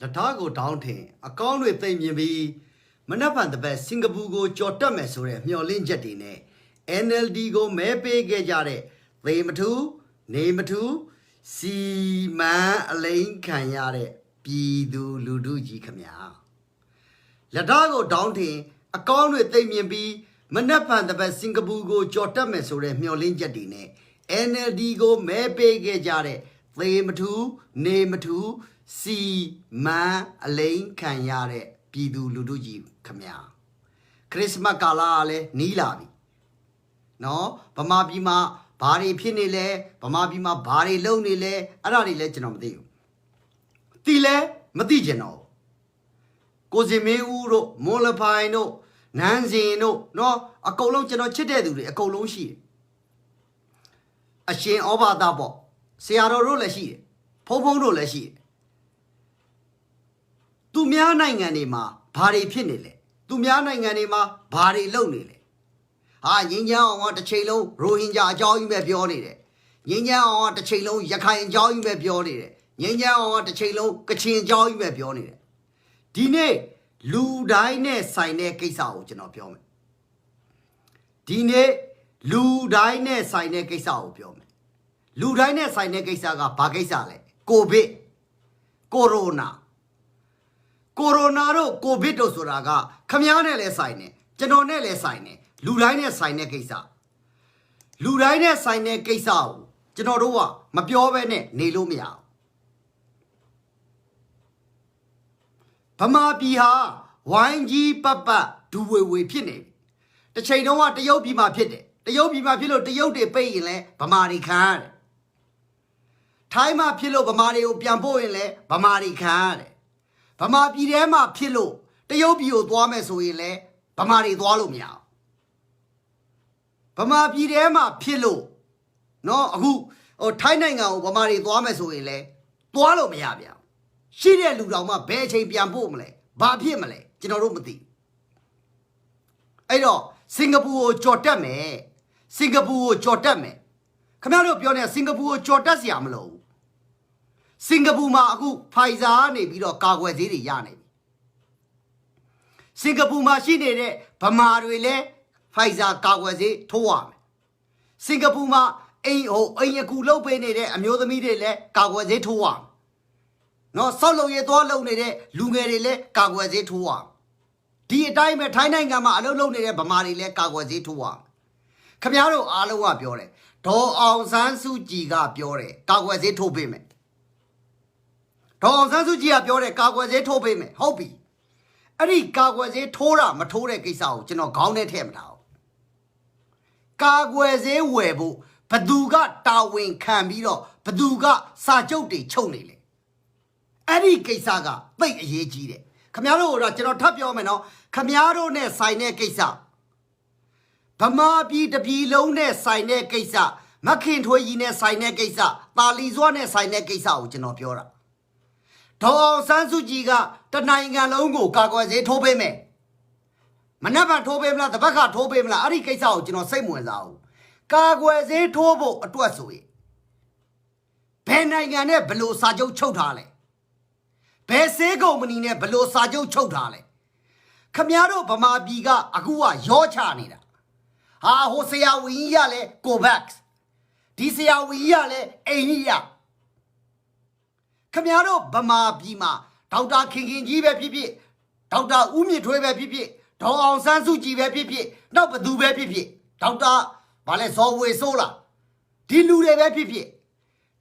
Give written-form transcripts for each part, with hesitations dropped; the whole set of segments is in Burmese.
Latago downtown, a con with them you be Manapan the best Singapore Chotame Sore, Myolin Jetine, NLD go Mepe Gejare, name two, see ma lane canyare, Pidu Luduji Kamya. Latago downtown, a con with them you be Manapan the best Singapore go Chotame Sore, Myolin Jetine, NLD go Mepe Gejare, name two, see ma lane canyare. Pidu Luduji Kamya. Christmas Kalale, Nilabi. No, Pamabima, Bari Pinile, Pamabima, Bari Lonile, Arari legend of you. Tile, Madigeno. Cosime Uro, Molapino, Nanzino, no, a colon chitedu, a colon she. A shame over double. Searo roll a she. Popo roll a she. Tumiana anima, Pari Pinile. Tumiana anima, Pari lonely. Ah, Yinya want a chelo, Rohingya join me beyond Yinya want a chelo, Yakai join me beyond Yinya want a chelo, Kachin join me beyond Dine, Ludine, Sine Kisao, Genopiome. Dine, Ludine, Sine Kisao, Piome. Ludine, Sine Kisaga, Pakisale, Kobe, Corona. Coronado, Cobito Suraga, Kamiane sign, Genone sign, Ludine sign Kesa. Ludine sign Kesa, Genoroa, Mapiovene, Nilumia. Pama Piha, Wine Papa, do we pinny. The Chinoa, the Yobi ma pity, the Yobi ma pillow, the Yote pay, Pamari can. Time a pillow, Pamario Piambo, Pamari can. Pama Pirema pillow, the Yobio Dwamesuile, Pamari Dwalumia. Pama Pirema pillow, no, who, or Tainanga, Pamari Dwamesuile, Dwalumia. She did Ludama, Beche Piambumle, Babimale, Generomati. Edo, Singapore Chotame, Singapore Chotame. Come out of your Singapore Chotasiamlo. Singapore Magu, Paisane, Bido Kawaziri Yane. Singapore Machine, Pamarile, Faiza Kawazi, Toam. Singapore Ma, A.O. Ayakulo Benede, Amyodamide, Kawazi Toam. No solo ye dwalo nede, Lungerile, Kawazi Toam. The time at Tainangama, alone nede, Bamarile, Kawazi Toam. Kamiaro Aloa Biore, To Aung San Suu Kyi ga Biore, Kawazi Tobime. Don Sansuji Biore Kagwaze Tobe me, Hopi. Ari Kagwaze Tora, Matore Kisao, Geno Gaunet him now. Kagwaze Webu, Paduga Tawin Cambido, Paduga Sajoti Chonile. Ari Kisaga, wait a ye. Camiaro, Rachino Tapiomeno, Camiaro ne Sine Kisa. Pama be the Pilone Sine Kisa, Makintoine Sine Kisa, Balizone Sine Kisa, Genopura. Tall Sansujiga, the Naingalongo, Kagwaze Tobe me. Manava Tobemla, the Baka Tobemla, Ari Kisao, you know, same way now. Kagwaze Tobo, a Twasui. Penangane below Sajo Chotale. Pesego Manine below Sajo Chotale. Camiaro Bama Biga, Agua, Yorchanida. Ha Hosea we yale, go back. Disia we yale, Ania. Camiaro Bama Bima, Tauta King Jive Pipi, Tauta Umi Dreve Pipi, Tau Sansu Jive Pipi, no but do Pipi, Tauta Valeso Sola, Dilure Pipi,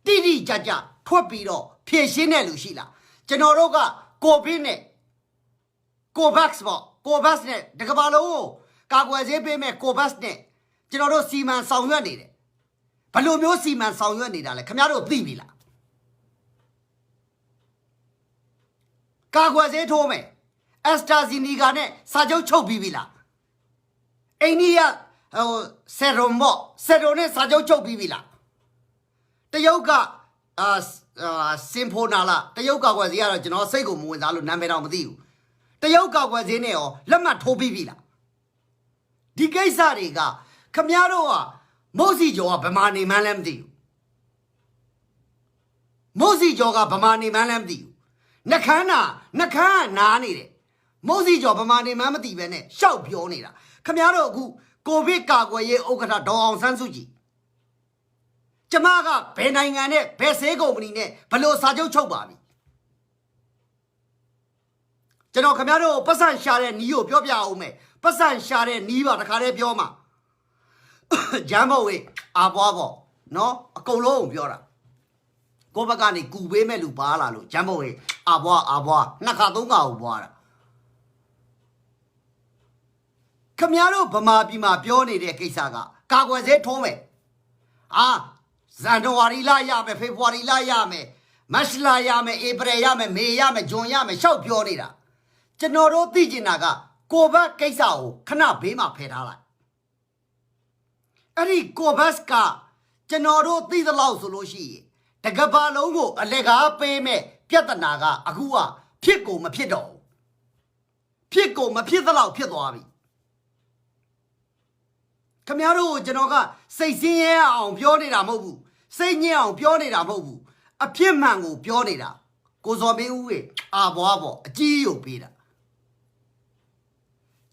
Didi Jaja, Torpedo, Pieshine Lucilla, Genoroga, Go Bine, Go Baxmo, Go Basnet, the Cabalo, Kagwazepe me Go Basnet, Genoro Seaman Sounded. Palomio Seaman Sounded, Camiaro Bibila. Kagwaze Tome, Astaziniga, Sajo Chobivila. Enia Serombo, Serone Sajo Chobivila. The yoga simple nala, the yoga was the other general Sego Muzalu Namera with you. The yoga was in Eo, Lama Tobivila. Di Gaisariga, Camiaroa, Mosi Joa Bamani Malamdi. Mosi Joga Bamani Malamdi. နှခမ်းနားနေတယ်မုတ်စီကျော်ဗမာနေမှန်းမသိပဲနဲ့ရှောက်ပြောနေတာခမရတို့အခုကိုဗစ်ကာကွယ်ရေးဥက္ကဋ္ဌဒေါ်အောင်ဆန်းစုကြည်ကျမကဘယ်နိုင်ငံနဲ့ဘယ်ဆေးကုမ္ပဏီနဲ့ဘလို့စာချုပ်ချုပ်ပါပြီကျွန်တော်ခမရတို့ပတ်စံရှာတဲ့နီးကိုပြောပြအောင်မယ်ပတ်စံရှာတဲ့နီးပါတခါတည်းပြောမှာဂျမ်းဘော်ဝေးအာပွားပေါ့နော်အကုန်လုံးပြောတာကိုဘက်ကနေကူပေးမဲ့လူပါလာလို့ဂျမ်းဘော်ဝေးအာပွားနှစ်ခါသုံးခါကိုပွားတာခမရတို့ဗမာပြည်မှာပြောနေတဲ့ကိစ္စကကာကွယ်ဆေးထိုးမယ်ဇန်နဝါရီလရမယ်ဖေဖော်ဝါရီလရမယ်မတ်လရမယ်ဧပြီရမယ်မေရမယ်ဇွန်ရမယ်ရှောက်ပြောနေတာကျွန်တော်တို့သိကျင်တာကကိုဘတ်ကိစ္စကိုခဏဘေးမှာဖယ်ထားလိုက်အဲ့ဒီကိုဘတ်ကကျွန်တော်တို့သိသလောက်ဆိုလို့ရှိရင်တကဘာလုံးကိုအလက်ကားပေးမဲ့ပြဿနာကအခုကဖြစ်ကိုမဖြစ်တော့ဘူးဖြစ်ကိုမဖြစ်သလောက်ဖြစ်သွားပြီခမရတို့ကျွန်တော်ကစိတ်ဆင်းရဲအောင်ပြောနေတာမဟုတ်ဘူးစိတ်ညစ်အောင်ပြောနေတာမဟုတ်ဘူးအဖြစ်မှန်ကိုပြောနေတာကိုစော်မင်းဦးရဲ့အာဘွားပေါ့အကြီးရုပ်ပေးတာ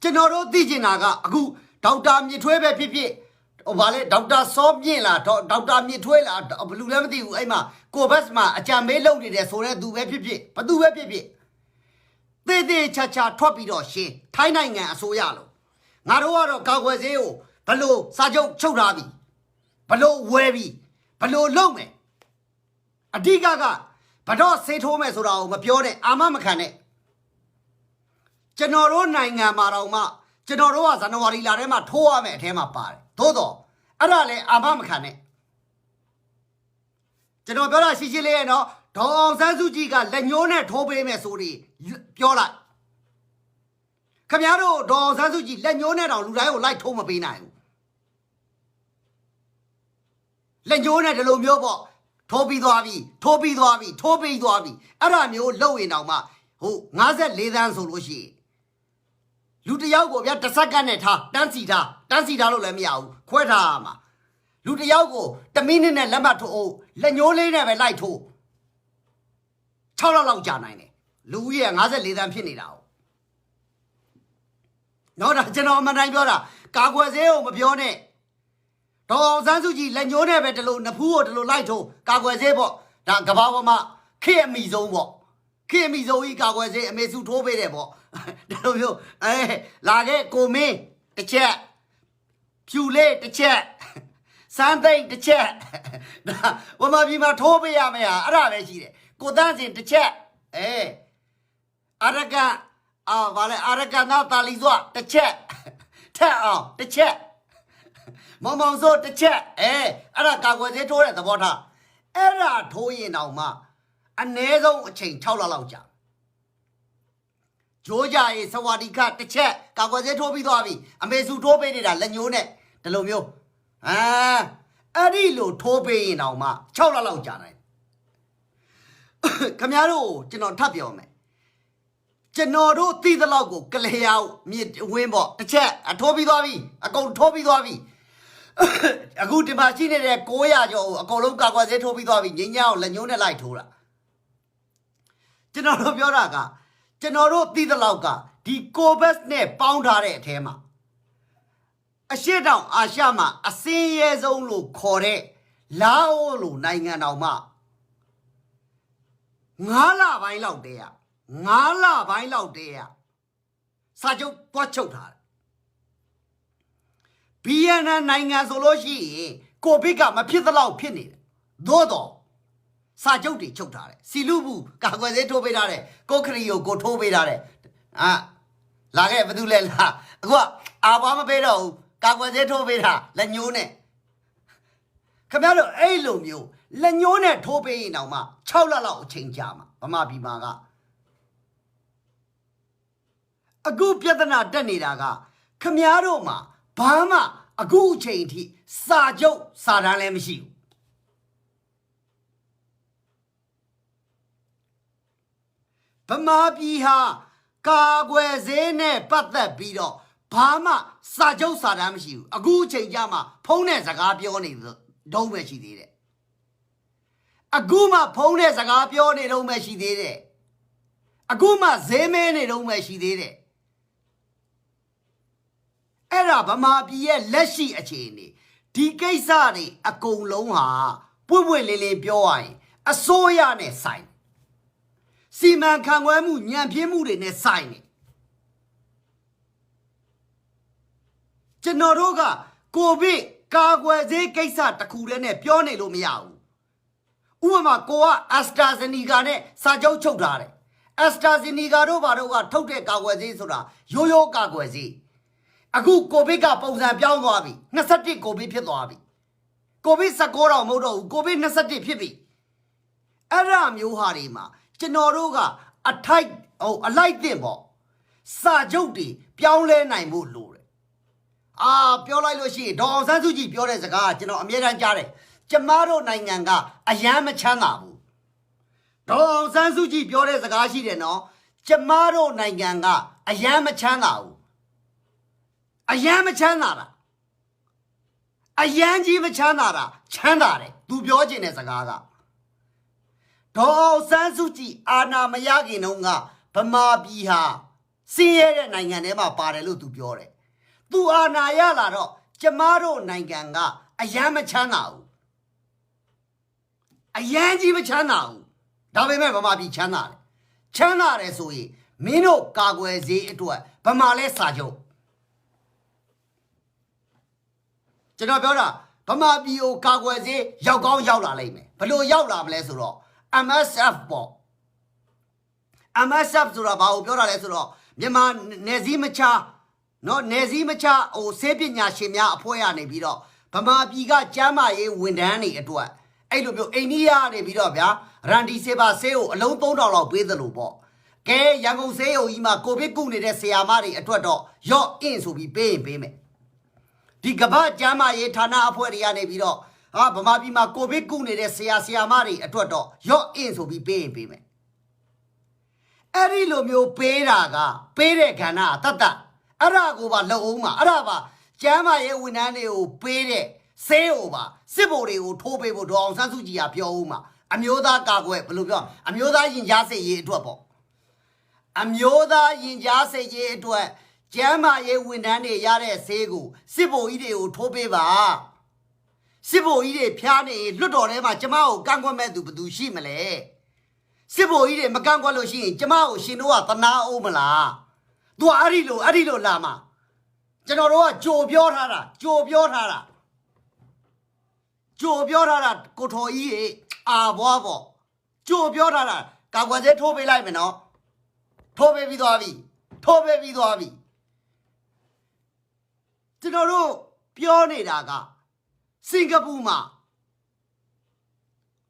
ကျွန်တော်တို့သိချင်တာကအခုဒေါက်တာမြင့်ထွေးပဲဖြစ်ဖြစ်ဟိုဗာလေဒေါက်တာစောမြင့်လားဒေါက်တာမြင့်ထွေးလားဘလူလည်းမသိဘူးအဲ့မှာကိုဘတ်မှာအကြံပေးလုပ်နေတယ်ဆိုတဲ့သူပဲဖြစ်ဖြစ်ဘသူပဲဖြစ်ဖြစ်သေသေးချာချာထွက်ပြီးတော့ရှင်းထိုင်းနိုင်ငံအစိုးရလို့ငါတို့ကတော့ကာကွယ်ဆေးကိုဘလို့စာချုပ်ချုပ်ထားပြီဘလို့ဝဲပြီဘလို့လုံမယ်အဓိကဘတော့ဆေးထိုးမယ်ဆိုတာကိုမပြောနဲ့အာမမခံနဲ့ကျွန်တော်တို့နိုင်ငံမှာတော့မှကျွန်တော်တို့ကဇန်နဝါရီလထဲမှာထိုးရမယ်အထဲမှာပါတယ်သို့တော့အဲ့ဒါလည်းအာမမခံနဲ့ကျွန်တော်ပြောတာရှိရှိလေးရဲ့နော်ဒေါ်အောင်ဆန်းစုကြည်ကလက်ညှိုးနဲ့ထိုးပေးမယ်ဆိုပြီးပြောလိုက်ခင်ဗျားတို့ဒေါ်အောင်ဆန်းစုကြည်လက်ညှိုးနဲ့တောင်လူတိုင်းကိုလိုက်ထိုးမပေးနိုင်ဘူးလက်ညှိုးနဲ့ဒီလိုမျိုးပေါ့ထိုးပြီးသွားပြီအဲ့ဒါမျိုးလုပ်ရင်တောင်မှဟို54သန်းဆိုလို့ရှိရင်လူတယောက်ကိုဗျာတစ်စက္ကန့်နဲ့ထားတန်းစီထားလို့လည်းမရဘူးခွဲထားရမှာလူတယောက်ကို1မိနစ်နဲ့လက်မှတ်ထိုးအောင်လက်ညှိုးလေးနဲ့ပဲလိုက်ထိုး6လောက်ကြာနိုင်တယ်လူကြီးက54သန်းဖြစ်နေတာနော်ဒါကျွန်တော်အမှန်တိုင်းပြောတာကာကွယ်ဆေးကိုမပြောနဲ့ဒေါ်အောင်ဆန်းစုကြည်လက်ညှိုးနဲ့ပဲဒီလိုနဖူးကိုဒီလိုလိုက်ထိုးကာကွယ်ဆေးပေါ့ဒါကဘာပေါ်မှာခေအမိဆုံးပေါ့ခေအမိဆုံးကြီးကာကွယ်ဆေးအမေစုထိုးပေးတယ်ပေါ့ဒီလိုမျိုးလာခဲ့ကိုမင်းတစ်ချက်ဖြူလေးတစ်ချက်စမ်းသိမ့်တစ်ချက်ဒါဝမပြည်မှာထိုးပေးရမယ်ဟာအဲ့ဒါပဲရှိတယ်ကိုတန်းစင်တစ်ချက်အရကဗါလဲအရကနာတာလီစွာတစ်ချက်ထက်အောင်တစ်ချက်မောင်မောင်စိုးတစ်ချက်အဲ့ဒါကာကွယ်ဆေးထိုးတဲ့သဘောထားအဲ့ဒါထိုးရင်တောင်မှအနည်းဆုံးအချိန်6လလောက်ကြာဂျိုးကြရေးစဝါဒီကတစ်ချက်ကာကွယ်ဆေးထိုးပြီးသွားပြီအမေစုထိုးပေးနေတာလက်ညှိုးနဲ့ဒီလိုမျိုးအဲ့ဒီလိုထိုးပေးရင်တောင်မှ6လလောက်ကြာနိုင်ခင်ဗျားတို့ကျွန်တော်ထပ်ပြောမယ်ကျွန်တော်တို့သိသလောက်ကိုကလျာမြစ်ဝင်းပေါ့တစ်ချက်ထိုးပြီးသွားပြီအကုန်ထိုးပြီးသွားပြီအခုဒီမှာရှိနေတဲ့900ကျော်အကုန်လုံးကာကွယ်ဆေးထိုးပြီးသွားပြီငင်းညောင်းလက်ညှိုးနဲ့လိုက်ထိုးတာကျွန်တော်တို့ပြောတာကကျွန်တော်တို့သိသလောက်ကဒီကိုဗစ်နဲ့ပေါင်းထားတဲ့အထဲမှာအရှေ့တောင်အာရှမှာအစင်းရဲဆုံးလို့ခေါ်တဲ့လာအိုလိုနိုင်ငံတော်မှာ9လပိုင်းလောက်တည်းစာချုပ်တွားချုပ်ထားတယ်ဗီယက်နမ်နိုင်ငံဆိုလို့ရှိရင်ကိုဗစ်ကမဖြစ်သလောက်ဖြစ်နေတယ်သို့တော့စာချုပ်တွေချုပ်ထားတယ်စီလူဘူးကာကွယ်ဆေးထိုးပေးထားတယ်ကိုခရီကိုထိုးပေးထားတယ်လာခဲ့ဘယ်သူလဲလားအခုကအာဘာမပေးတော့ဘူးကာကွယ်ဆေးထိုးပေးတာလက်ညှိုးနဲ့ခင်ဗျားတို့အဲ့လိုမျိုးလက်ညှိုးနဲ့ထိုးပေးရင်တောင်မှ6လလောက်အချိန်ကြာမှာဗမာပြည်မှာကအခုပြဿနာတက်နေတာကခင်ဗျားတို့မှာဘာမှအခုအချိန်အထိစာချုပ်စာတမ်းလည်းမရှိဘူးဗမာပြည်ဟာကာကွယ်ဆေးနဲ့ပတ်သက်ပြီးတော့ဘာမှစာချုပ်စာတမ်းမရှိဘူးအခုအချိန်ကြမှာဖုန်းနဲ့စကားပြောနေတော့ပဲရှိသေးတယ်အခုမှဖုန်းနဲ့စကားပြောနေတော့ပဲရှိသေးတယ် Aguma Zemene don't wear she did it. Erabama be a leshy a chini. DK Sari, a colonha, Puwilly Bioy, a soyane sign. Seaman can wear moon, Yampimu in a sign. Genoroga, go big, Kagwaze Kaisa, Takulene, Pione Lumiao. Uma Goa, Astas and Igane, Sajo Chodare. Astas in Igaro Baroga, Tote Kagwazisura, Yoyo Kagwazi. A good Kobiga Pose and Piawabi, Nasati Kobi Pilabi. Kobi Sakora Modo, Kobi Nasati Pipi. Aram you Harima, Genoroga, a tight, oh, a light dimble. Sajoti, Piaule Naimu Lure. Ah, Piola Loshi, Don Sansuji, Piola Zaga, American Jare, Jamaro Nanganga, a Yama Chanabu. Don Sansuji, Piola Zagashi, no, Jamaro Nanganga, a Yama Chanau. A Yama Chanara. A Yanji Chanara, Chandare, do Biojin as a gaga. Don Sansuji, Anna Mayagi Nonga, Pama Biha, Sierra Nanganema Parelu to Piore. Tu Anayala, Jamaro Nanganga, a Yama Chanau. A Yanji Chanau. Davime Mabi Chanal. Chanal Esui, Mino Kagwezi Etua, Pamale Sajo. Janabora, Pamabio Kagwezi, Yagon Yaula Lame, Palo Yaula Blessuro, MSF Bo. MSF Surabao, Bora Lesuro, Yaman Nezimacha. No Nezimacha or Sepinya Shimia Poyane Bido, Pama Biga Jama ye Windani at what? I look you any Bidobia, Randy Seba Seo, a low $2 with the Lupo. Gay Yango Seo Ima Kobikuni de Seamari at what your ins will be paying payment. The Gaba Jama ye Tana Poyane Bido, Ah Pamabima Kobikuni de Seamari at what your ins will be paying payment. Erilomio Peraga, Peregana, Tata. Aragoba Loma, Araba, Jama ye Winane, Pere, Seoba, Sibori, Tobe, Don Sansuji, Pioma, Amioda Gagwe, Blubia, Amioda in Jase ye Dwabo. Amioda in Jase ye Dwe, Jama ye Winane, Yare Segu, Sibo ide, Tobeva. Sibo ide, Piane, Ludorema, Jamao, Gangwamedu, Shimele. Sibo ide, Magangwaloshi, Jamao, Shinoa, Tana Omala. Do Arilo Lama. General Joe Biorara, Kotoi, Bobo. Joe Biorara, Kawaze Tobe Limeno. Tobe Vidovi. General Pione Daga. Singapuma.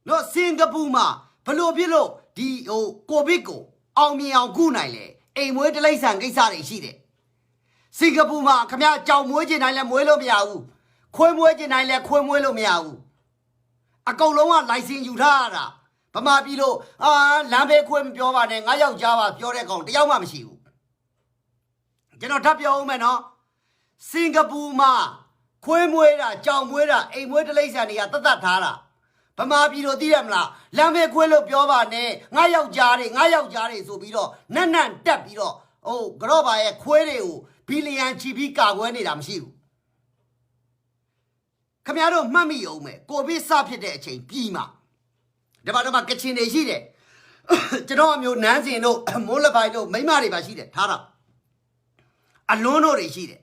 No Singapuma. Palopilo, D.O. Kobico. Aumi Algunile. A more delay sang is a sheet. Singapore, come out, Chow Mojin Island, Muelo Miao. Quemwajin Island, Quemuelo Miao. A coloma licing Utara. Pamabilo, Lambe Quem Piova and Ayao Java, Piorecon, the Yamamshu. Cannot tap your own man, Singapore, Quemuera, Chow Muera, a more delay sang at Tatara. Pamabilo Diamla, Lambe Quello Piova, Ayao Jari, Subiro, Nanan Tapiro, oh, Groba, a Quereu, Billy and Chibica, when it am you. Camaro, Mammy Ome, go be sapid chain, Pima. The Badama Kitchen is here. Jerome, Nancy, no, Molabido, Maymari Bashide, Tara. Alono Rishide.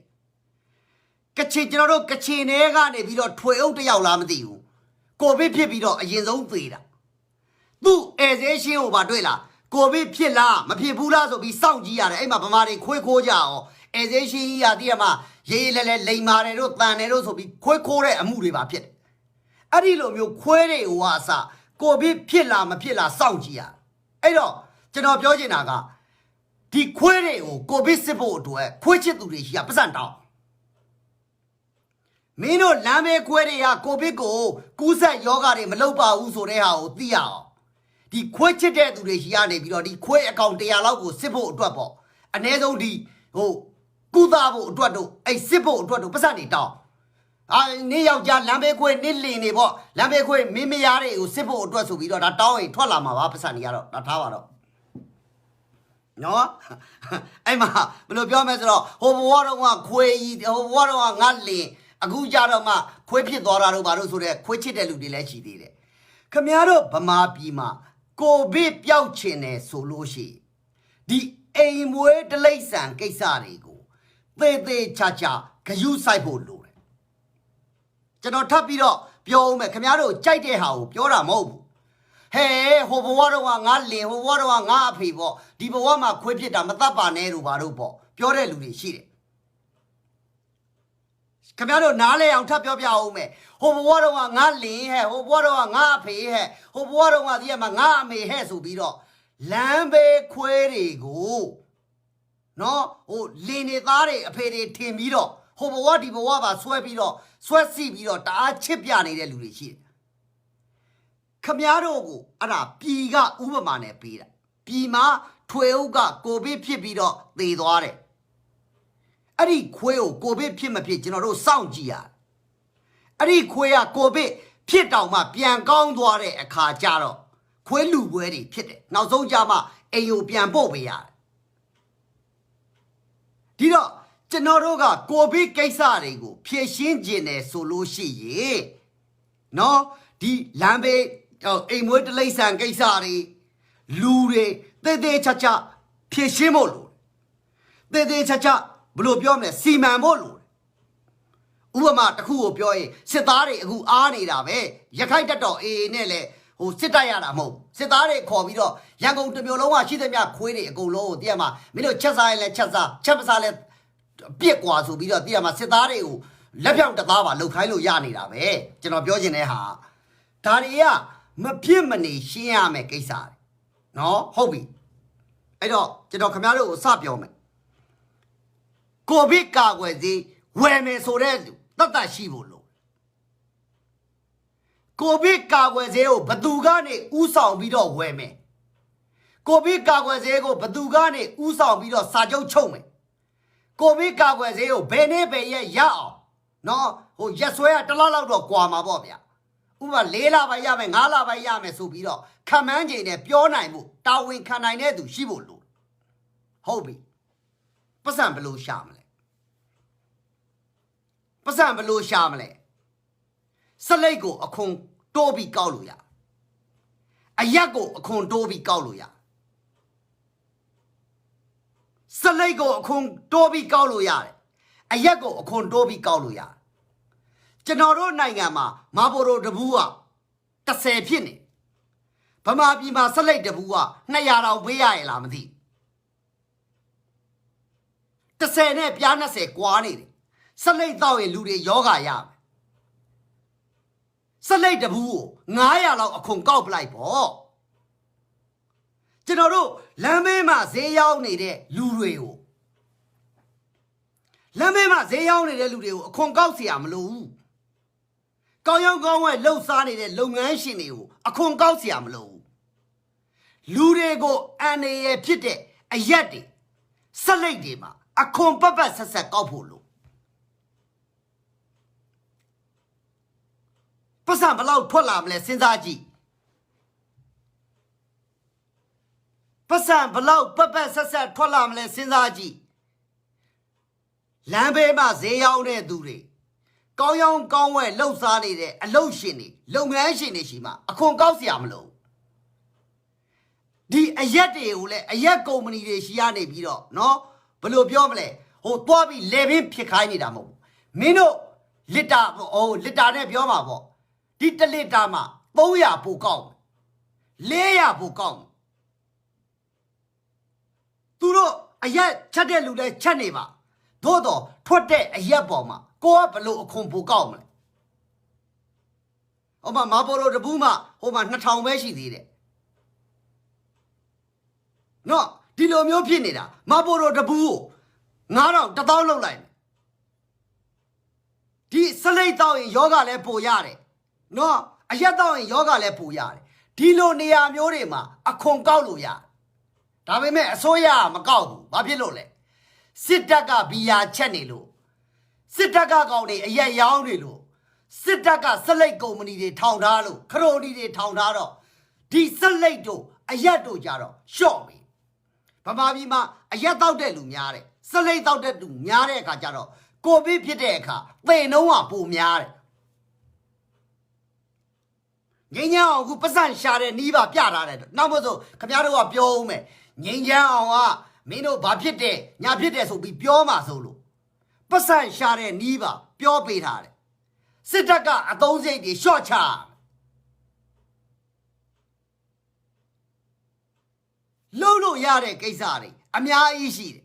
Cachinero, Cachinega, and if you don't 12 Yalamadiu. Go be Pipido, a year's own theatre. Do as a she over Dwella. Go be Pilla, my Pibula will be Saugia, Emma Pamari, Quecoja, as a she, Diama, Yele, Laymare, Taneros will be Quecore, a movie about Pit. Adilo, you quere wasa, go be Pilla, my Pilla, Saugia. Edo, General Georginaga. The quere, go be simple to a quitchet to the Yapsanta. Mino Lame Queria, Cobico, Kusa Yoga, Melopa, Usorea, Dia. The quitchet to the Hiane, the que account de Alago, simple double. An edo di, oh, Gudavo, Duado, a simple Duado, Pasanita. I near Lambeque, Nilly, Nebo, Lambeque, Mimiare, simple Duasu, we don't a toy, Tolama, Pasaniaro, a tower. နော်အဲ့မှာဘယ်လိုပြောမလဲဆိုတော့ဟိုဘဝတော့ကခွေးကြီးဟိုဘဝတော့ကငါလင်အခုကြတော့မှခွေးဖြစ်သွားတာတို့ဘာလို့ဆိုတဲ့ခွေးချစ်တဲ့လူတွေလည်းရှိသေးတယ်ခမည်းတော်ဗမာပြည်မှာကိုဗစ်ပျောက်ချင်တယ်ဆိုလို့ရှိဒီအိမ်မွေးတလိမ့်ဆန်ကိစ္စတွေကိုသေသေးချာချာဂယုစိုက်ဖို့လိုတယ်ကျွန်တော်ထပ်ပြီးတော့ပြောဦးမယ်ခမည်းတော်ကြိုက်တဲ့ဟာကိုပြောတာမဟုတ်ဘူးဟဲဟိုဘဝတော့ကငါလင်ဟိုဘဝတော့ကငါအဖေပေါ့ဒီဘဝမှာခွေးဖြစ်တာမတတ်ပါနဲ့လို့ဘာလို့ပေါ့ပြောတဲ့လူတွေရှိတယ်ခင်ဗျားတို့နားလဲအောင်ထပ်ပြောပြအောင်မယ်ဟိုဘဝတော့ကငါလင်ဟဲ့ဟိုဘဝတော့ကငါအဖေဟဲ့ဟိုဘဝတော့ကဒီကမှာငါအမေဟဲ့ဆိုပြီးတော့လမ်းဘေးခွေးတွေကိုနော်ဟိုလင်နေသားတွေအဖေတွေထင်ပြီးတော့ဟိုဘဝဒီဘဝပါဆွဲပြီးတော့ဆွဲစီပြီးတော့တအားချစ်ပြနေတဲ့လူတွေရှိတယ်ခမည်းတော်ကိုအဲ့ဒါပြည်ကဥပမာနဲ့ပေးတာပြည်မှာထွေအုပ်ကကိုဗစ်ဖြစ်ပြီးတော့သေသွားတယ်အဲ့ဒီခွေးကိုကိုဗစ်ဖြစ်မဖြစ်ကျွန်တော်တို့စောင့်ကြည့်ရအဲ့ဒီခွေးကကိုဗစ်ဖြစ်တောင်မှပြန်ကောင်းသွားတဲ့အခါကျတော့ခွေးလူပွဲတွေဖြစ်တယ်နောက်ဆုံးကြမှာအိမ်ကိုပြန်ပို့ပေးရတယ်ဒီတော့ကျွန်တော်တို့ကကိုဗစ်ကိစ္စတွေကိုဖြေရှင်းကျင်တယ်ဆိုလို့ရှိရင်နော်ဒီလမ်းဘေးအိမ်မွေးတလိမ့်ဆန်ကိစ္စတွေလူတွေသေသေးချာချာဖြေရှင်းဖို့လိုတယ်သေသေးချာချာဘယ်လိုပြောမလဲစီမံဖို့လိုတယ်ဥပမာတစ်ခုကိုပြောရင်စစ်သားတွေအခုအားနေတာပဲရခိုင်တပ်တော်အေအေနဲ့လေဟိုစစ်တိုက်ရတာမဟုတ်စစ်သားတွေခေါ်ပြီးတော့ရန်ကုန်တစ်မြို့လုံးကရှိသမျှခွေးတွေအကုန်လုံးကိုတည့်ရမှာမင်းတို့ချက်စားရင်လည်းချက်စားချက်မစားလည်းပြစ်ကွာဆိုပြီးတော့တည့်ရမှာစစ်သားတွေကိုလက်ဖြောင့်တသားပါလှုပ်ခိုင်းလို့ရနေတာပဲကျွန်တော်ပြောချင်တဲ့ဟာဒါတွေကမဖြစ်မနေရှင်းရမယ်ကိစ္စနော်ဟုတ်ပြီအဲ့တော့ကျွန်တော်ခင်ဗျားတို့ကိုစပြောမယ်ကိုဗစ်ကာကွယ်ဆေးဝယ်မယ်ဆိုတဲ့လူတတ်တတ်ရှိဖို့လို့ကိုဗစ်ကာကွယ်ဆေးကိုဘသူကနေဥဆောင်ပြီးတော့ဝယ်မယ်ကိုဗစ်ကာကွယ်ဆေးကိုဘသူကနေဥဆောင်ပြီးတော့စာချုပ်ချုပ်မယ်ကိုဗစ်ကာကွယ်ဆေးကိုဘယ်နေ့ဘယ်ရက်ရအောင်နော်ဟိုရက်ဆွဲကတစ်လောက်တော့ကွာမှာပေါ့ဗျာဥပမာ4လပိုင်းရမယ်5လပိုင်းရမယ်ဆိုပြီးတော့ခံမှန်းချိန်နဲ့ပြောနိုင်မှုတာဝန်ခံနိုင်တဲ့သူရှိဖို့လို့ဟုတ်ပြီပတ်စံဘလို့ရှာမလဲပတ်စံဘလို့ရှာမလဲစလိတ်ကိုအခွန်တိုးပြီးကောက်လို့ရအရက်ကိုအခွန်တိုးပြီးကောက်လို့ရစလိတ်ကိုအခွန်တိုးပြီးကောက်လို့ရတယ်အရက်ကိုအခွန်တိုးပြီးကောက်လို့ရတယ်ကျွန်တော်တို့နိုင်ငံမှာမာပိုရိုတဘူးက30ဖြစ်နေဗမာပြည်မှာစလိတ်တဘူးက200တောင်ပေးရရလားမသိ30နဲ့ပြား20ကွာနေတယ်စလိတ်တော့ရင်လူတွေယောဂရမယ်စလိတ်တဘူးကို900လောက်အခွန်ကောက်ပလိုက်ပေါ့ကျွန်တော်တို့လမ်းမေးမှာဈေးရောက်နေတဲ့လူတွေကိုလမ်းမေးမှာဈေးရောက်နေတဲ့လူတွေကိုအခွန်ကောက်เสียမလို့ဘူးကောင်းရောင်းကောင်းဝဲလှုပ်ရှားနေတဲ့လုပ်ငန်းရှင်တွေကိုအခွန်ကောက်เสียမလို့ဘူးလူတွေကိုအန်ရဖြစ်တဲ့အရက်တွေစလိတ်တွေမှာအခွန်ပတ်ဆက်ဆက်ကောက်ဖို့လို့ပတ်စံဘလောက်ထွက်လာမလဲစဉ်းစားကြည့်ပတ်စံဘလောက်ပတ်ဆက်ဆက်ထွက်လာမလဲစဉ်းစားကြည့်လမ်းဘေးမှာဈေးရောက်တဲ့သူတွေကောင်းရောင်းကောင်းဝဲလှုပ်ရှားနေတဲ့အလုပ်ရှင်တွေလုပ်ငန်းရှင်တွေရှိမှအခွန်ကောက်เสียမလို့ဒီအရက်တွေကိုလည်းအရက်ကုမ္ပဏီတွေရှိရနေပြီးတော့နော်ဘယ်လိုပြောမလဲဟိုသွားပြီးလေဘင်းဖြစ်ခိုင်းနေတာမဟုတ်ဘူးမင်းတို့လစ်တာလစ်တာနဲ့ပြောမှာပေါ့ဒီ1လစ်တာမှာ300ပိုကောက်400ပိုကောက်သူတို့အရက်ချက်တဲ့လူလည်းချက်နေပါသို့တော့ထွက်တဲ့အရက်ပေါ်မှာကိုကဘလို့အခွန်ပိုကောက်မလဲဟိုမှာမာပိုလိုတပူးမှာဟိုမှာ2000ပဲရှိသေးတယ်နော်ဒီလိုမျိုးဖြစ်နေတာမာပိုလိုတပူးကို9000 1000လောက်လိုက်ဒီစလိတ်တော့ရင်ယောဂလည်းပိုရတယ်နော်အရက်တော့ရင်ယောဂလည်းပိုရတယ်ဒီလိုနေရာမျိုးတွေမှာအခွန်ကောက်လို့ရဒါပေမဲ့အစိုးရမကောက်ဘူးဘာဖြစ်လို့လဲစစ်တပ်ကဘီယာချက်နေလို့စစ်တပ်ကကောင်တွေအရက်ရောင်းနေလို့စစ်တပ်ကစလိတ်ကုမ္ပဏီတွေထောင်ထားလို့ခရိုနီတွေထောင်ထားတော့ဒီစလိတ်တို့အရက်တို့ကြတော့ရှော့ပြီ ဗမာပြည်မှာအရက်တောက်တဲ့လူများတယ်စလိတ်တောက်တဲ့လူများတဲ့အခါကျတော့ကိုဗစ်ဖြစ်တဲ့အခါသေနှုံးကပိုများတယ်ငိမ့်ချမ်းအောင်ခုပတ်စံရှာတဲ့နီးပါပြထားတယ်နောက်မို့ဆိုခင်ဗျားတို့ကပြောဦးမယ်ငိမ့်ချမ်းအောင်ကမင်းတို့ဘာဖြစ်တယ်ညာဖြစ်တယ်ဆိုပြီးပြောမှာဆိုလို့ပတ်စံရှာတဲ့နီးပါပြောပေးထားတယ်စစ်တပ်ကအသုံးစရိတ်တွေရှော့ချလုံးလို့ရတဲ့ကိစ္စတွေအများကြီးရှိတယ်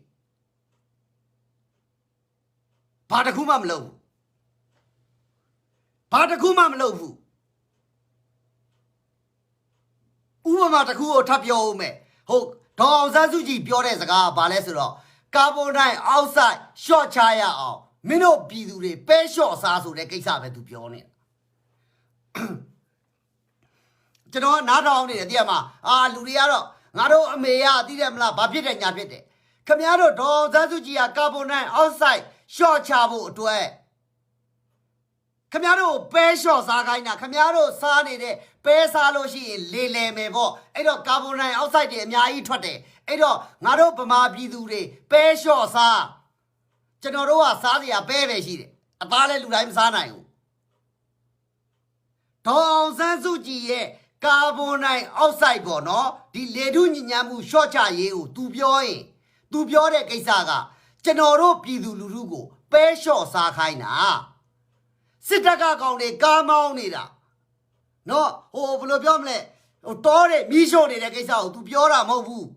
ဘာတစ်ခုမှမလုပ်ဘူးဘာတစ်ခုမှမလုပ်ဘူးဥပမာတစ်ခုကိုထပ်ပြောဦးမယ်ဟုတ်ဒေါ်အောင်ဆန်းစုကြည်ပြောတဲ့စကားကဘာလဲဆိုတော့ကာဗွန်ဒိုင်အောက်ဆိုက်ရှော့ချရအောင်မင်းတို့ပြည်သူတွေပဲလျှော့စားဆိုတဲ့ကိစ္စပဲသူပြောနေကျွန်တော်နားထောင်နေတယ်သိရမှာလူတွေကတော့ငါတို့အမေကသိတယ်မလားဘာဖြစ်တယ်ညာဖြစ်တယ်ခင်ဗျားတို့ဒေါ်အောင်ဆန်းစုကြည်ကကာဗွန်ဒိုင်အောက်ဆိုက်ရှော့ချဖို့အတွက်ခင်ဗျားတို့ပဲလျှော့စားခိုင်းတာခင်ဗျားတို့စားနေတဲ့ပဲစားလို့ရှိရင်လေလေမယ်ပေါ့အဲ့တော့ကာဗွန်ဒိုင်အောက်ဆိုက်တွေအများကြီးထွက်တယ်အဲ့တော့ငါတို့ဗမာပြည်သူတွေပဲလျှော့စားကျွန်တော်တို့ကစားစရာပဲပဲရှိတယ်အသားလည်းလူတိုင်းမစားနိုင်ဘူးဒေါ်အောင်ဆန်းစုကြည်ရဲ့ကာဗွန်ဒိုင်အောက်ဆိုက်ပေါ့နော်ဒီလေထုညဉ့်ညမ်းမှုရှော့ချရေးကို तू ပြောရင် तू ပြောတဲ့ကိစ္စကကျွန်တော်တို့ပြည်သူလူထုကိုပဲလျှော့စားခိုင်းတာစစ်တပ်ကကောင်တွေကားမောင်းနေတာနော်ဟိုဘယ်လိုပြောမလဲဟိုတောတဲ့မီးရှို့နေတဲ့ကိစ္စကို तू ပြောတာမဟုတ်ဘူး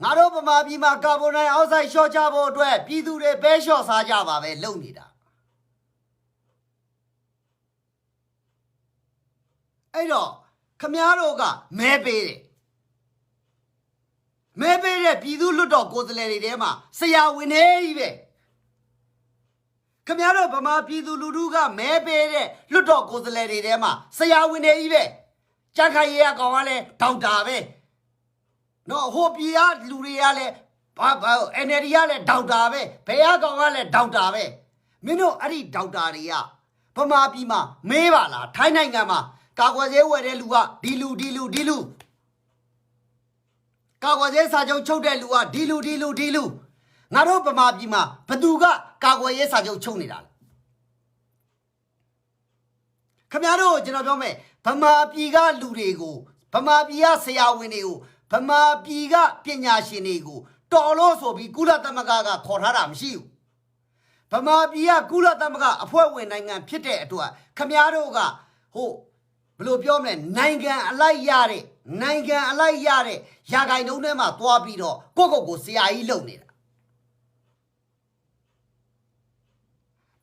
ငါတို့ဗမာပြည်မှာကာဗွန်ဒိုင်အောက်ဆိုက်ရှော့ချဖို့အတွက်ပြည်သူတွေပဲလျှော့စားကြပါပဲလုပ်နေတာအဲ့တော့ခမားတို့ကမဲပေးတယ်မဲပေးတဲ့ပြည်သူလွတ်တော်ကိုယ်စားလှယ်တွေထဲမှာဆရာဝန်နေကြီးပဲခမားတို့ဗမာပြည်သူလူထုကမဲပေးတဲ့လွတ်တော်ကိုယ်စားလှယ်တွေထဲမှာဆရာဝန်နေကြီးပဲကြက်ခိုင်ရဲကကောင်ကလည်းဒေါက်တာပဲနော်ဟိုပြည်ကလူတွေကလည်းNLD ကလည်းဒေါက်တာပဲဘယ်ကကောင်ကလည်းဒေါက်တာပဲမင်းတို့အဲ့ဒီဒေါက်တာတွေကဗမာပြည်မှာမေးပါလားထိုင်းနိုင်ငံမှာကာကွယ်ဆေးဝယ်တဲ့လူကဒီလူကာကွယ်ဆေးစာချုပ်ချုပ်တဲ့လူကဒီလူငါတို့ဗမာပြည်မှာဘသူကကာကွယ်ရေးစာချုပ်ချုပ်နေတာလဲခင်ဗျားတို့ကျွန်တော်ပြောမယ်ဗမာပြည်ကလူတွေကိုဗမာပြည်ကဆရာဝန်တွေကိုဗမာပြည်ကပညာရှင်တွေကိုတော်လို့ဆိုပြီးကုလသမဂ္ဂကခေါ်ထားတာမရှိဘူးဗမာပြည်ကကုလသမဂ္ဂအဖွဲ့ဝင်နိုင်ငံဖြစ်တဲ့အတွက်ခင်ဗျားတို့ကဟိုဘယ်လိုပြောမလဲနိုင်ငံအလိုက်ရတဲ့ရာဂိုင်နှုန်းထဲမှာသွားပြီးတော့ကိုဆရာကြီးလုပ်နေတာ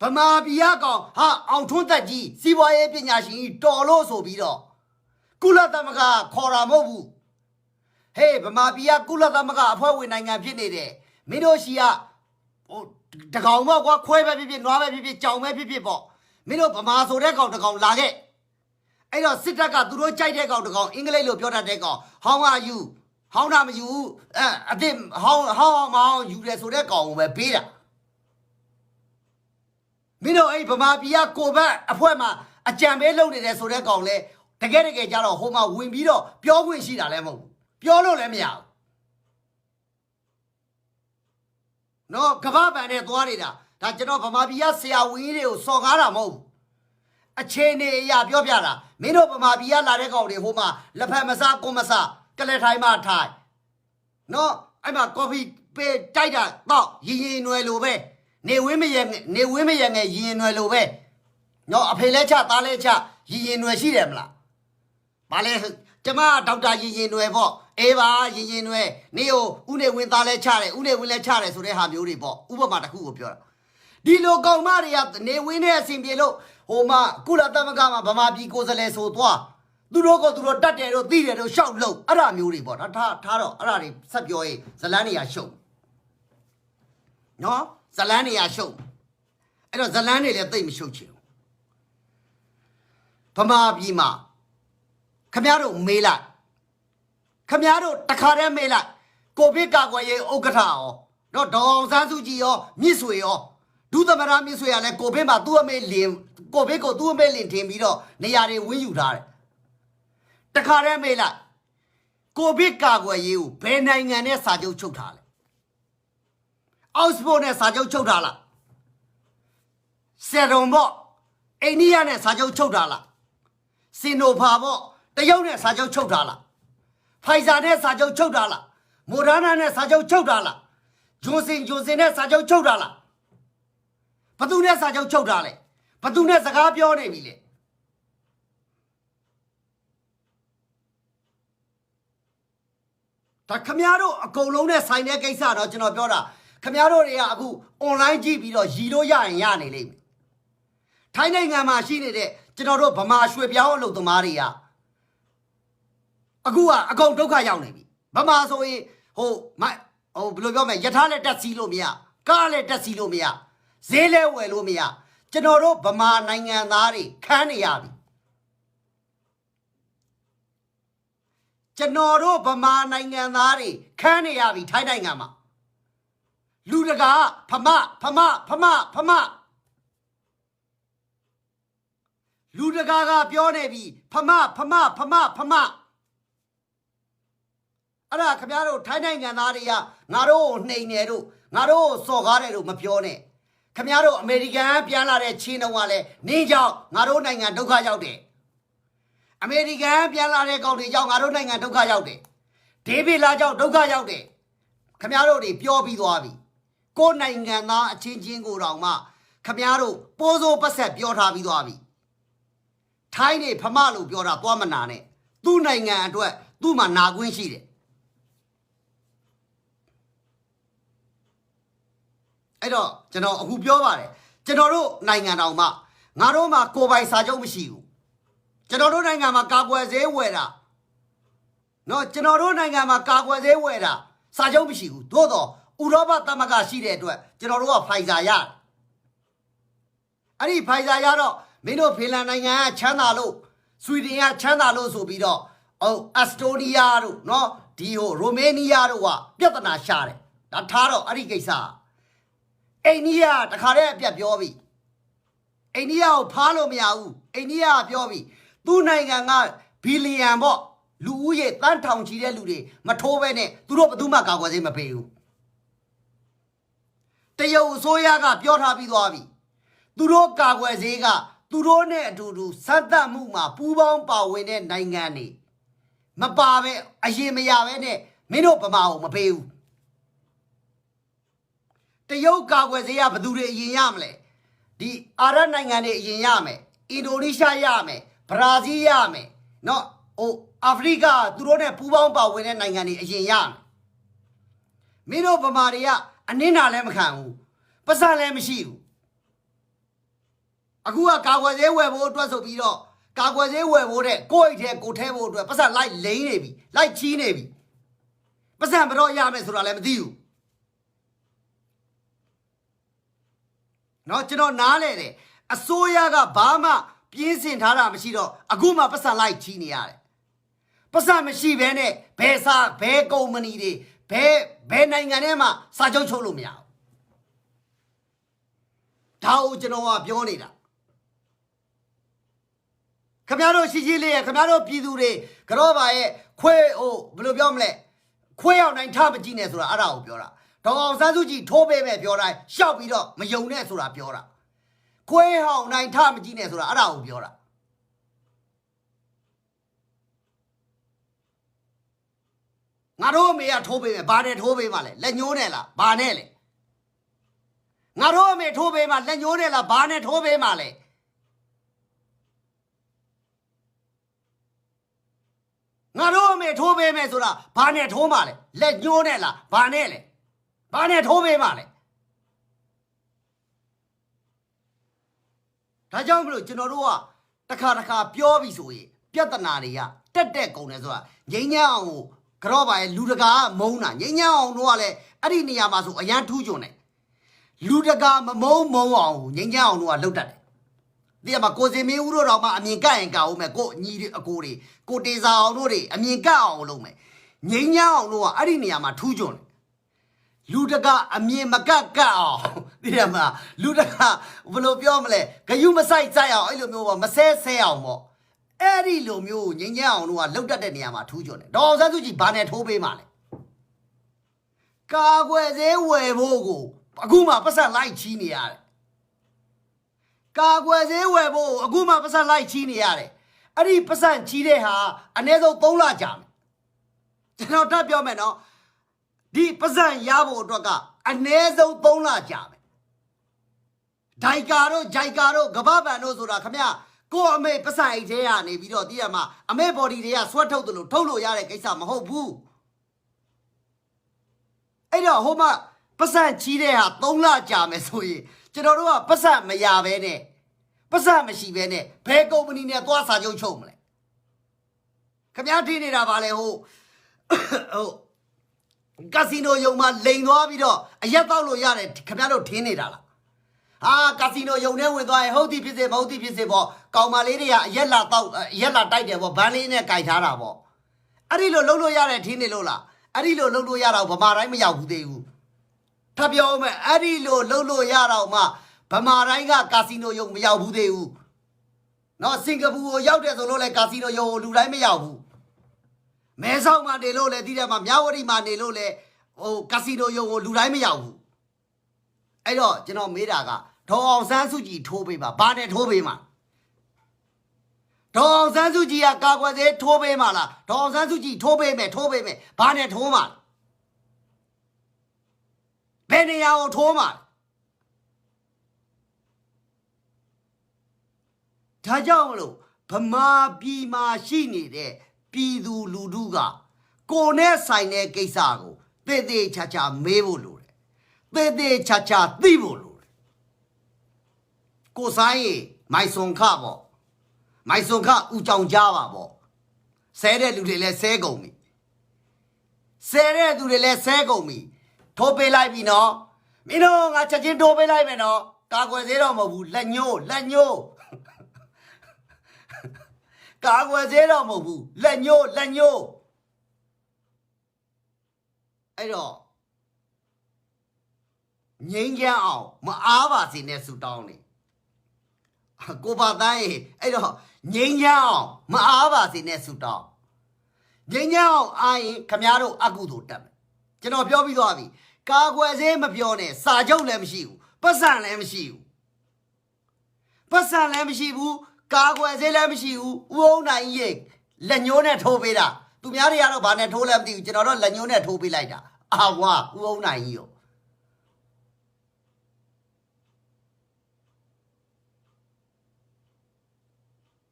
ဗမာပြည်ကကောင်အောင်ထွန်းသက်ကြီးစီးပွားရေးပညာရှင်ကြီးတော်လို့ဆိုပြီးတော့ကုလသမဂ္ဂခေါ်တာမဟုတ်ဘူးဟေးဗမာပြည်ကကုလသမဂ္ဂအဖွဲ့ဝင်နိုင်ငံဖြစ်နေတယ်မင်းတို့ရှိကဟိုတကောင်ပေါ့ကွာခွဲပဲဖြစ်နွားပဲဖြစ်ကြောင်ပဲဖြစ်ပေါ့မင်းတို့ဗမာဆိုတဲ့ကောင်တကောင်လာခဲ့အဲ့တော့စစ်တပ်ကသူတို့ကြိုက်တဲ့ကောင်တကောင်အင်္ဂလိပ်လိုပြောတတ်တဲ့ကောင်ဟောင်းကယူဟောင်းတာမယူအစ်ဟောင်းမဟောင်းယူတယ်ဆိုတဲ့ကောင်ကိုပဲပေးတာမင်းတို့အဲ့ဗမာပြည်ကကိုဘတ်အဖွဲ့မှာအကြံပေးလုပ်နေတယ်ဆိုတဲ့ကောင်လဲတကယ်ကြတော့ဟိုမှာဝင်ပြီးတော့ပြောခွင့်ရှိတာလည်းမဟုတ်ဘူးပြောလို့လည်းမရဘူးနော်ကမ္ဘာပန်နဲ့သွားနေတာဒါကျွန်တော်ဗမာပြည်ကဆရာဝန်ကြီးတွေကိုစော်ကားတာမဟုတ်ဘူးအခြေအနေအရာပြောပြတာမင်းတို့ဗမာပြည်ကလာတဲ့ကောင်တွေဟိုမှာလက်ဖက်မစားကိုမစားကလက်ထိုင်းမှထိုင်နော်အဲ့မှာကော်ဖီပေးတိုက်တာတော့ရင်နွယ်လိုပဲနေဝင်းမရငယ်ရင်နွယ်လိုပဲနော်အဖေလဲချသားလဲချရင်နွယ်ရှိတယ်မလားဘာလဲကျမဒေါက်တာရင်နွယ်ပေါ့အေးပါရင်နွယ်နေကိုဦးနေဝင်းသားလဲချတယ်ဦးနေဝင်းလဲချတယ်ဆိုတဲ့ဟာမျိုးတွေပေါ့ဥပမာတစ်ခုကိုပြောတာဒီလိုကောင်မတွေကနေဝင်းနဲ့အစဉ်ပြေလို့ဟိုမှာကုလသမဂ္ဂမှာဗမာပြည်ကိုယ်စားလှယ်ဆိုသွားသူတို့တတ်တယ်တို့သိတယ်တို့ရှောက်လို့အဲ့ဒါမျိုးတွေပေါ့နော်ထားတော့အဲ့ဒါတွေဆက်ပြောရင်ဇလန်းနေရရှုံနော်ဇလန်းနေရရှုံအဲ့တော့ဇလန်းနေလည်းသိမရှုံချင်ဘူးဗမာပြည်မှာခမရတို့မေးလိုက်ခမရတို့တခါတည်းမေးလိုက်ကိုဗစ်ကာကွယ်ရေးဥက္ကဋ္ဌရောနော်ဒေါ်အောင်ဆန်းစုကြည်ရောမြစ်ဆွေရောဒုသမရမြစ်ဆွေကလည်းကိုဗစ်မှာသူ့အမေလင်ကိုဗစ်ကိုသူ့အမေလင်ထင်ပြီးတော့နေရာတွေဝင်းယူထားတယ်တခါတည်းမေးလိုက် ကိုဗစ်ကာကွယ်ရေးကိုဘယ်နိုင်ငံနဲ့စာချုပ်ချုပ်ထားလဲအောက်စ်ဖို့နဲ့စာချုပ်ချုပ်ထားလားဆယ်ရုံပေါ့အိန္ဒိယနဲ့စာချုပ်ချုပ်ထားလားစင်နိုဖာပေါ့တရုတ်နဲ့စာချုပ်ချုပ်ထားလားဖိုင်ဇာနဲ့စာချုပ်ချုပ်ထားလားမိုဒါနာနဲ့စာချုပ်ချုပ်ထားလားဂျွန်စင်နဲ့စာချုပ်ချုပ်ထားလားဘသူနဲ့စာချုပ်ချုပ်ထားလဲဘသူနဲ့စကားပြောနေပြီလေဒါခမရတို့အကုန်လုံးနဲ့ဆိုင်တဲ့ကိစ္စတော့ကျွန်တော်ပြောတာခမရတို့တွေကအခု online ကြည့်ပြီးတော့ရီလို့ရရင်ရနေလိမ့်မယ်ထိုင်းနိုင်ငံမှာရှိနေတဲ့ကျွန်တော်တို့ဗမာရွှေပြောင်းအလုပ်သမားတွေကအခုကအကုန်ဒုက္ခရောက်နေပြီဗမာဆိုရင်ဟိုဘယ်လိုပြောမလဲယထာလည်းတက်စီလို့မရကားလည်းတက်စီလို့မရဈေးလည်းဝယ်လို့မရကျွန်တော်တို့ဗမာနိုင်ငံသားတွေခန်းနေရပြီကျွန်တော်တို့ဗမာနိုင်ငံသားတွေခန်းနေရပြီထိုင်းနိုင်ငံမှာလူတကာဖမလူတကာကပြောနေပြီဖမအဲ့ဒါခင်ဗျားတို့ထိုင်းနိုင်ငံသားတွေကငါတို့ကိုနှိမ်နေတို့ငါတို့ကိုစော်ကားတယ်လို့မပြောနဲ့ခင်ဗျားတို့အမေရိကန်ပြန်လာတဲ့ချင်းတော်ကလည်းနင်းကြောင့်ငါတို့နိုင်ငံဒုက္ခရောက်တယ်အမေရိကန်ပြန်လာတဲ့ကောင်တွေကြောင့်ငါတို့နိုင်ငံဒုက္ခရောက်တယ်ဒေးဗစ်လာကြောင့်ဒုက္ခရောက်တယ်ခင်ဗျားတို့တွေပြောပြီးသွားပြီကိုယ်နိုင်ငံသားအချင်းချင်းကိုတောင်မှခင်ဗျားတို့ပိုးစိုးပတ်ဆက်ပြောထားပြီးသွားပြီထိုင်းနေဖမလို့ပြောတာသွားမနာနဲ့သူ့နိုင်ငံအတွက်သူ့မှာနာခွင့်ရှိတယ်အဲ့တော့ကျွန်တော်အခုပြောပါတယ်ကျွန်တော်တို့နိုင်ငံတော်မှာငါတို့မှာကိုယ်ပိုင်စာချုပ်မရှိဘူးကျွန်တော်တို့နိုင်ငံမှာကာကွယ်ဆေးဝယ်တာနော်ကျွန်တော်တို့နိုင်ငံမှာကာကွယ်ဆေးဝယ်တာစာချုပ်မရှိဘူးသို့တော့ဥရောပသမဂ္ဂရှိတဲ့အတွက်ကျွန်တော်တို့ကဖိုင်ဇာရတယ်အဲ့ဒီဖိုင်ဇာရတော့မင်းတို့ဖင်လန်နိုင်ငံကချမ်းသာလို့ဆွီဒင်ကချမ်းသာလို့ဆိုပြီးတော့အက်စတိုးနီးယားတို့နော်ဒီရိုမေးနီးယားတို့ကပြဿနာရှာတယ်ဒါထားတော့အဲ့ဒီကိစ္စအိန္ဒိယတခါတည်းအပြတ်ပြောပြီအိန္ဒိယကိုဖားလို့မရဘူးအိန္ဒိယကပြောပြီသူ့နိုင်ငံကဘီလီယံပေါ့လူဦးရေတန်းထောင်ချီတဲ့လူတွေမထိုးဘဲနဲ့သူတို့ဘယ်သူမှကာကွယ်ဆေးမပေးဘူးတရုတ်အစိုးရကပြောထားပြီးသွားပြီသူတို့ကာကွယ်ဆေးကသူတို့နဲ့အတူတူစက်သက်မှုမှာပူးပေါင်းပါဝင်တဲ့နိုင်ငံတွေမပါပဲအရင်မရပဲနဲ့မင်းတို့ဗမာကိုမပေးဘူးတရုတ်ကာကွယ်ဆေးကဘယ်သူတွေအရင်ရမလဲဒီအာရပ်နိုင်ငံတွေအရင်ရမယ်အင်ဒိုနီးရှားရမယ်ဘရာဇီးရမယ်နော်အာဖရိကသူတို့နဲ့ပူးပေါင်းပါဝင်တဲ့နိုင်ငံတွေအရင်ရမယ်မင်းတို့ဗမာတွေကအနစ်နာလည်းမခံဘူးပတ်စံလည်းမရှိဘူးအခုကကာကွယ်ဆေးဝယ်ဖို့အတွက်ဆိုပြီးတော့ကာကွယ်ဆေးဝယ်ဖို့တဲ့ကိုယ့်အိတ်ထဲကိုထဲဖို့အတွက်ပတ်စံလိုက်လိမ့်နေပြီလိုက်ချီးနေပြီပတ်စံဘယ်တော့ရမယ်ဆိုတာလည်းမသိဘူးနော်ကျွန်တော်နားလဲတယ်အစိုးရကဘာမှပြင်းစင်ထားတာမရှိတော့အခုမှပတ်စံလိုက်ချီးနေရတယ်ပတ်စံမရှိဘဲနဲ့ဘယ်ကုမ္ပဏီတွေဘယ်နိုင်ငံထဲမှာစာချုပ်ချုပ်လို့မရဘူးဒါကိုကျွန်တော်ကပြောနေတာခင်ဗျားတို့ရှိလေးရခင်ဗျားတို့ပြည်သူတွေကြောပါရဲ့ခွေးဘယ်လိုပြောမလဲခွေးရောက်တိုင်းထမကြည့်နဲ့ဆိုတာအဲ့ဒါကိုပြောတာဒေါအောင်ဆန်းစုကြည်ထိုးပေးမဲ့ပြောတိုင်းရှောက်ပြီးတော့မယုံနဲ့ဆိုတာပြောတာခွေးဟောင်းတိုင်းထမကြည့်နဲ့ဆိုတာအဲ့ဒါကိုပြောတာငါတို့အမေကထိုးပေးမယ်ဘာနဲ့ထိုးပေးမှလဲလက်ညှိုးနဲ့လားဘာနဲ့လဲငါတို့အမေထိုးပေးမှလက်ညှိုးနဲ့လားဘာနဲ့ထိုးပေးမှလဲငါတို့အမေထိုးပေးမယ်ဆိုတာဘာနဲ့ထိုးမှလဲလက်ညှိုးနဲ့လားဘာနဲ့လဲဘာနဲ့ထိုးပေးမှလဲဒါကြောင့်မလို့ကျွန်တော်တို့ကတခါပြောပြီဆိုရင်ပြဿနာတွေကတက်ကုန်တယ်ဆိုတာငိမ့်ညမ်းအောင်ကိုကြောပါရဲ့လူတကာမုန်းတာငိမ့်ညမ်းအောင်တို့ကလည်းအဲ့ဒီနေရာမှာဆိုအရန်ထူးကျွန်းတယ်လူတကာမမုန်းအောင်ငိမ့်ညမ်းအောင်တို့ကလှုပ်တတ်တယ်ဒီမှာကိုစင်မင်းဦးတို့တော့မှအမြင်ကတ်ရင်ကတ်အောင်မယ်ကိုညီအကိုတွေကိုတေစာအောင်တို့တွေအမြင်ကတ်အောင်လုပ်မယ်ငိမ့်ညမ်းအောင်တို့ကအဲ့ဒီနေရာမှာထူးကျွန်းတယ်လူတကာအမြင်မကတ်အောင်ဒီမှာလူတကာဘယ်လိုပြောမလဲဂယုမဆိုင်ကြိုက်အောင်အဲ့လိုမျိုးပေါ့မဆဲအောင်ပေါ့ အဲ့ဒီလိုမျိုးငင်းညံ့အောင်တို့ကလှုပ်တတ်တဲ့နေရာမှာထူးချွန်တယ်ဒေါ်ဆန်းစုကြည်ဘာနဲ့ထိုးပေးမှလဲကာကွယ်ဆေးဝယ်ဖို့ကိုအခုမှပတ်စံလိုက်ချီးနေရတယ်ကာကွယ်ဆေးဝယ်ဖို့အခုမှပတ်စံလိုက်ချီးနေရတယ်အဲ့ဒီပတ်စံချီးတဲ့ဟာအနည်းဆုံး3လကြာမယ်ကျွန်တော်တက်ပြောမယ်နော်ဒီပတ်စံရဖို့အတွက်ကအနည်းဆုံး3လကြာမယ်ဒိုင်ကာတို့ဂျိုင်ကာတို့ကပ္ပပန်တို့ဆိုတာခမကိုအမေပတ်စံအိတ်ထဲကနေပြီးတော့တည်ရမှာအမေဘော်ဒီတွေကဆွတ်ထုတ်တယ်လို့ထုတ်လို့ရတဲ့ကိစ္စမဟုတ်ဘူးအဲ့တော့ဟိုမှာပတ်စံချီးတဲ့ဟာ3လကြာမယ်ဆိုရင်ကျွန်တော်တို့ကပတ်စံမရဘဲနဲ့ပတ်စံမရှိဘဲနဲ့ဘယ်ကုမ္ပဏီနဲ့သွားစာချုပ်ချုပ်မလဲခင်ဗျားထင်နေတာပါလေဟိုကာစီနိုယုံမှာလိန်သွားပြီးတော့အရက်တောက်လို့ရတယ်ခင်ဗျားတို့ထင်နေတာလားကာစီနိုယုံထဲဝင်သွားရင်ဟုတ်သည်ဖြစ်စေမဟုတ်သည်ဖြစ်စေပေါ့ကောင်မလေးတွေကအရက်လာတောက်အရက်လာတိုက်တယ်ပေါ့ဗန်းလေးနဲ့ကြိုက်ထားတာပေါ့အဲ့ဒီလိုလှုပ်လို့ရတယ်ထင်နေလို့လားအဲ့ဒီလိုလှုပ်လို့ရတော့ဗမာတိုင်းမရောက်ဘူးသေးဘူးထပ်ပြောမယ်အဲ့ဒီလိုလှုပ်လို့ရတော့မှဗမာတိုင်းကကာစီနိုယုံမရောက်ဘူးသေးဘူးနော်စင်ကာပူကိုရောက်တယ်ဆိုလို့လေကာစီနိုယုံကိုလူတိုင်းမရောက်ဘူးမဲဆောက်မှာနေလို့လေဒီထဲမှာမြဝတီမှာနေလို့လေကာစီနိုယုံကိုလူတိုင်းမရောက်ဘူးအဲ့တော့ကျွန်တော်မေးတာကဒေါ်အောင်ဆန်းစုကြည်ထိုးပေးပါဘာနဲ့ထိုးပေးမှာဒေါ်အောင်ဆန်းစုကြည်ကကာကွယ်ဆေးထိုးပေးမှာလားဒေါ်အောင်ဆန်းစုကြည်ထိုးပေးမယ်ဘာနဲ့ထိုးမှာဘယ်နေရာကိုထိုးမှာဒါကြောင့်မလို့ဗမာပြည်မှာရှိနေတဲ့ပြည်သူလူထုကကိုနဲ့ဆိုင်တဲ့ကိစ္စကိုသေသေးချာချာမေးဖို့လိုတယ်သေသေးချာချာသိဖို့လိုတယ်ကိုဆိုင်ရေမိုင်စွန်ခပေါ့မိုင်စွန်ခဦးကြောင်ကြားပါပေါ့ဆဲတဲ့လူတွေလည်းဆဲကုန်ပြီဆဲတဲ့သူတွေလည်းဆဲကုန်ပြီထိုးပေးလိုက်ပြီနော်မင်းတို့ငါချက်ချင်းထိုးပေးလိုက်မယ်နော်ကာကွယ်သေးတော့မဟုတ်ဘူးလက်ညိုးကာကွယ်သေးတော့မဟုတ်ဘူးလက်ညိုးအဲ့တော့ငိမ့်ချမ်းအောင်မအားပါစေနဲ့ဆူတောင်းနေကိုပါတိုင်းအဲ့တော့ငိမ့်ချမ်းအောင်မအားပါစေနဲ့ဆူတောင်းငိမ့်ချမ်းအောင်အားရင်ခမရတို့အကုသို့တက်မယ်ကျွန်တော်ပြောပြီးသွားပြီကာကွယ်စေးမပြောနဲ့စာချုပ်လည်းမရှိဘူးပတ်စံလည်းမရှိဘူးကာကွယ်စေးလည်းမရှိဘူးဦးအောင်နိုင်ကြီးလက်ညိုးနဲ့ထိုးပေးတာသူများတွေကတော့ဘာနဲ့ထိုးလဲမသိဘူးကျွန်တော်တော့လက်ညိုးနဲ့ထိုးပေးလိုက်တာဝါဦးအောင်နိုင်ကြီးရော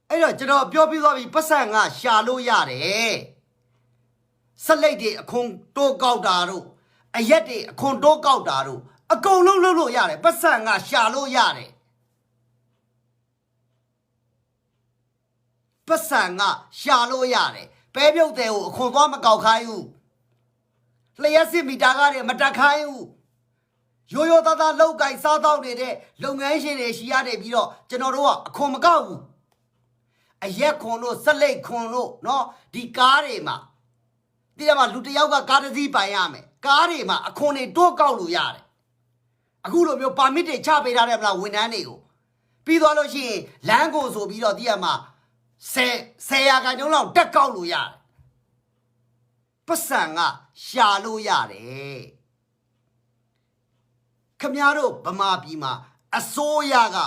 အဲ့တော့ကျွန်တော်ပြောပြီးသွားပြီပတ်စံကရှာလို့ရတယ်ဆက်လက်တွေအခွန်တိုးကောက်တာတို့အရက်တွေအခွန်တိုးကောက်တာတို့အကုန်လုံးလုပ်လို့ရတယ်ပတ်စံကရှာလို့ရတယ်ပတ်စံကရှာလို့ရတယ်ပဲပြုတ်တယ်ကိုအခွန်သွားမကောက်ခိုင်းဘူးလျှက်စစ်မီတာကားတွေမတက်ခိုင်းဘူးရိုးသားသားလောက်ကင်စားတော့နေတဲ့လုပ်ငန်းရှင်တွေရှိရတယ်ပြီးတော့ကျွန်တော်တို့ကအခွန်မကောက်ဘူးအရက်ခွန်တို့ဆက်လက်ခွန်တို့နော်ဒီကားတွေမှာဒီမှာလူတယောက်ကကားတစ်စီးပိုင်ရမယ်ကားတွေမှာအခွန်တွေတိုးကောက်လို့ရတယ်အခုလိုမျိုးပါမစ်တွေချပေးထားတယ်မလားဝန်ထမ်းတွေကိုပြီးသွားလို့ရှိရင်လမ်းကိုဆိုပြီးတော့ဒီမှာ10ရာခိုင်နှုန်းလောက်တက်ကောက်လို့ရတယ်ပတ်စံကရှာလို့ရတယ်ခမရတို့ဗမာပြည်မှာအစိုးရက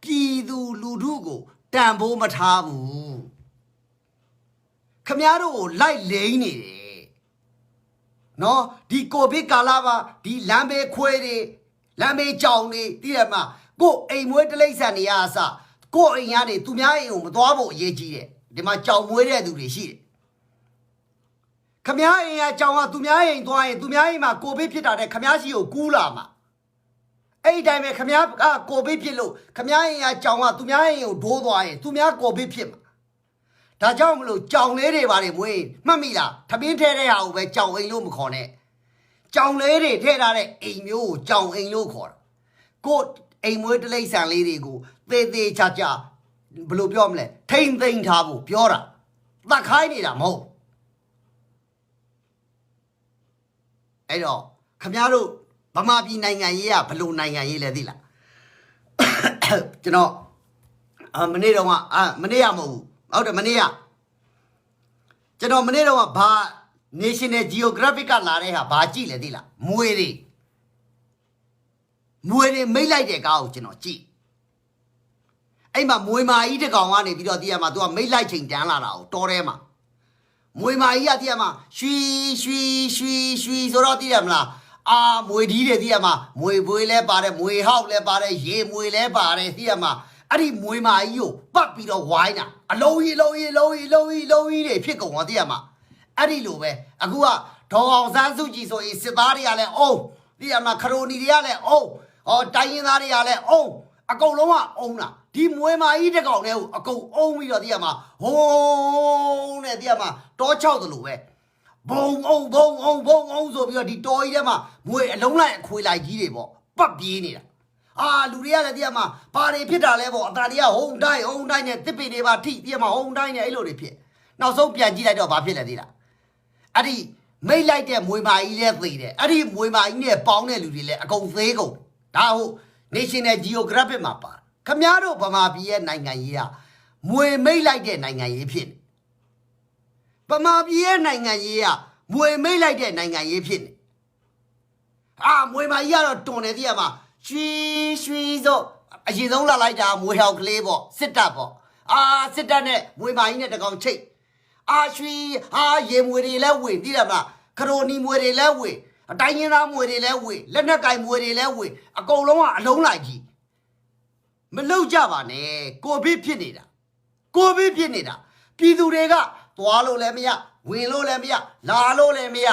ပြည်သူလူထုကိုတန်ဖိုးမထားဘူးခမရတို့ကိုလိုက်လိမ့်နေတယ်နော်ဒီကိုဗစ်ကာလမှာဒီလမ်းဘေးခွေးတွေလမ်းဘေးကြောင်တွေသိရမှာကိုအိမ်မွေးတလိမ့်ဆန်နေရအစကိုအိမ်ကနေသူများအိမ်ကိုမသွားဖို့အရေးကြီးတယ်ဒီမှာကြောင်မွေးတဲ့သူတွေရှိတယ်ခမရအိမ်ကကြောင်ကသူများအိမ်သွားရင်သူများအိမ်မှာကိုဗစ်ဖြစ်တာတဲ့ခမရရှိကိုကူးလာမှာအဲ့ဒီတိုင်းပဲခမရကကိုဗစ်ဖြစ်လို့ခမရအိမ်ကကြောင်ကသူများအိမ်ကိုဒိုးသွားရင်သူများကိုဗစ်ဖြစ်မှာဒါကြောင့်မလို့ကြောင်လေးတွေပါလေမွေးမှတ်မိလားထမင်းထဲတဲ့ဟာကိုပဲကြောင်အိမ်လို့မခေါ်နဲ့ကြောင်လေးတွေထည့်ထားတဲ့အိမ်မျိုးကိုကြောင်အိမ်လို့ခေါ်တာကိုအိမ်မွေးတလိမ့်ဆန်လေးတွေကိုသေသေးချာချာဘယ်လိုပြောမလဲထိမ့်သိမ့်ထားဖို့ပြောတာတတ်ခိုင်းနေတာမဟုတ်အဲ့တော့ခမရတို့ဗမာပြည်နိုင်ငံရေးကဘယ်လိုနိုင်ငံရေးလဲသိလားကျွန်တော်မနေ့တော့မနေ့ကမဟုတ်ဘူး ဟုတ်တယ်မနေ့ကကျွန်တော်မနေ့တော့ဘာ National Geographic ကလာတဲ့ဟာဘာကြည့်လဲသိလားမွေတွေမိတ်လိုက်တဲ့ကားကိုကျွန်တော်ကြည့်အဲ့မှာမွေမာကြီးတစ်ကောင်ကနေပြီးတော့တည်ရမှာ तू ကမိတ်လိုက်ချိန်တန်းလာတာကိုတောထဲမှာမွေမာကြီးကတည်ရမှာရွှီဆိုတော့တည်ရမလားမွေဒီတွေတည်ရမှာမွေပွေးလဲပါတယ်မွေဟောက်လဲပါတယ်ရေမွေလဲပါတယ်တည်ရမှာအဲ့ဒီမွေမာကြီးကိုပတ်ပြီးတော့ဝိုင်းတာအလုံးကြီးတွေဖြစ်ကုန်တော့တည်ရမှာအဲ့ဒီလိုပဲအခုကဒေါ်အောင်ဆန်းစုကြည်ဆိုရင်စစ်သားတွေကလည်းအုံးတည်ရမှာခရိုနီတွေကလည်းအုံးတိုင်းရင်းသားတွေကလည်းအုံးအကုန်လုံးကအုံးလားဒီမွေမာကြီးတစ်ကောင်တည်းကိုအကုန်အုံးပြီးတော့တည်ရမှာဟုံးနဲ့တည်ရမှာတောချောက်သလိုပဲဘုံအုံဆိုပြီးတော့ဒီတော်ကြီးထဲမှာမွေအလုံးလိုက်အခွေလိုက်ကြီးတွေပေါ့ပတ်ပြေးနေတာလူတွေကလည်းတည်ရမှာဘာတွေဖြစ်တာလဲပေါ့အတာတွေကဟုံတိုင်းနဲ့တစ်ပင်တွေပါထိတည်ရမှာဟုံတိုင်းနဲ့အဲ့လိုတွေဖြစ်နောက်ဆုံးပြန်ကြည့်လိုက်တော့ဘာဖြစ်လဲသိလားအဲ့ဒီမိတ်လိုက်တဲ့မွေမာကြီးလည်းသေတယ်အဲ့ဒီမွေမာကြီးနဲ့ပေါင်းတဲ့လူတွေလည်းအကုန်သေးကုန်ဒါဟုတ် National Geographic မှာပါခမည်းတော်ဗမာပြည်ရဲ့နိုင်ငံရေးကမွေမိတ်လိုက်တဲ့နိုင်ငံရေးဖြစ်နေဗမာပြည်ရဲ့နိုင်ငံရေးကမွေမိတ်လိုက်တဲ့နိုင်ငံရေးဖြစ်နေမွေမာကြီးကတော့တွန်နေတည်းမှာရွှီဆိုအရင်ဆုံးလာလိုက်တာမွေဟောက်ကလေးပေါ့စစ်တပ်ပေါ့စစ်တပ်နဲ့မွေမာကြီးနဲ့တကောင်ချိတ်ရွှီရေမွေတွေလည်းဝင်သိတယ်မလားခရိုနီမွေတွေလည်းဝင်အတိုင်းရင်းသားမွေတွေလည်းဝင်လက်နက်ကင်မွေတွေလည်းဝင်အကုန်လုံးကအလုံးလိုက်ကြီးမလောက်ကြပါနဲ့ကိုဗစ်ဖြစ်နေတာပြည်သူတွေကသွားလို့လည်းမရဝင်လို့လည်းမရလာလို့လည်းမရ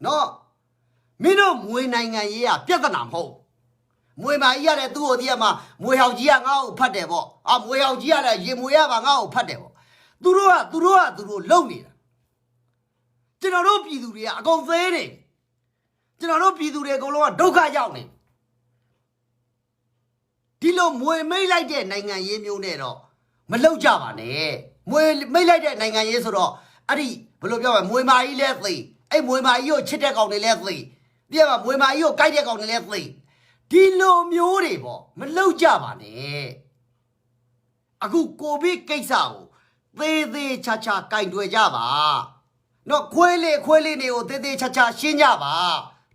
နော်မင်းတို့မွေနိုင်ငံရေးကပြဿနာမဟုတ်မွေမာကြီးရတယ်သူ့ကိုတည်းကမှမွေဟောက်ကြီးကငါ့ကိုဖတ်တယ်ပေါ့မွေဟောက်ကြီးရတယ်ရေမွေရပါငါ့ကိုဖတ်တယ်ပေါ့သူတို့လုံနေတာကျွန်တော်တို့ပြည်သူတွေကအကုန်သေးနေကျွန်တော်တို့ပြည်သူတွေအကုန်လုံးကဒုက္ခရောက်နေဒီလိုမွေမိတ်လိုက်တဲ့နိုင်ငံရေးမျိုးနဲ့တော့မလောက်ကြပါနဲ့မွေမိတ်လိုက်တဲ့နိုင်ငံရေးဆိုတော့အဲ့ဒီဘယ်လိုပြောမလဲမွေမာကြီးလဲသိအဲ့မွေမာကြီးကိုချစ်တဲ့ကောင်တွေလဲသိပြည့်ပါမွေမာကြီးကိုကြိုက်တဲ့ကောင်တွေလဲသိဒီလိုမျိုးတွေပေါ့မလောက်ကြပါနဲ့အခုကိုဗစ်ကိစ္စကိုသေးချာကင်တွယ်ကြပါနော်ခွေးလေးတွေကိုသေးချာရှင်းကြပါ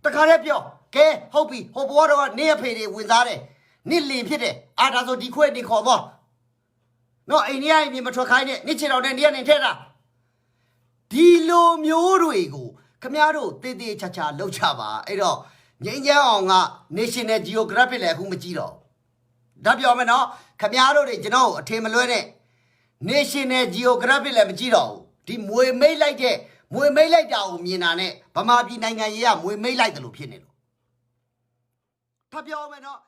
တခါတည်းပြောကဲဟုတ်ပြီဟိုဘွားတော့ကနေအဖေတွေဝင်စားတယ်နစ်လင်ဖြစ်တယ်ဒါဆိုဒီခွေးနေခေါ်သွားနော်အိန္ဒိယအိမ်မထွက်ခိုင်းနဲ့နစ်ချင်တော်နဲ့နေရနေထဲတာဒီလိုမျိုးတွေကိုခမည်းတော်သေးချာလှုပ်ချပါအဲ့တော့ငိမ့်ချမ်းအောင်က National Geographic လည်းအခုမကြည့်တော့ဒါပြောမယ်နော်ခမည်းတော်တွေကျွန်တော်အထင်မလွဲနဲ့ National Geographic လည်းမကြည့်တော့ဘူးဒီမွေမိတ်လိုက်တာကိုမြင်တာနဲ့ဗမာပြည်နိုင်ငံရေးကမွေမိတ်လိုက်တယ်လို့ဖြစ်နေလို့ထပ်ပြောမယ်နော်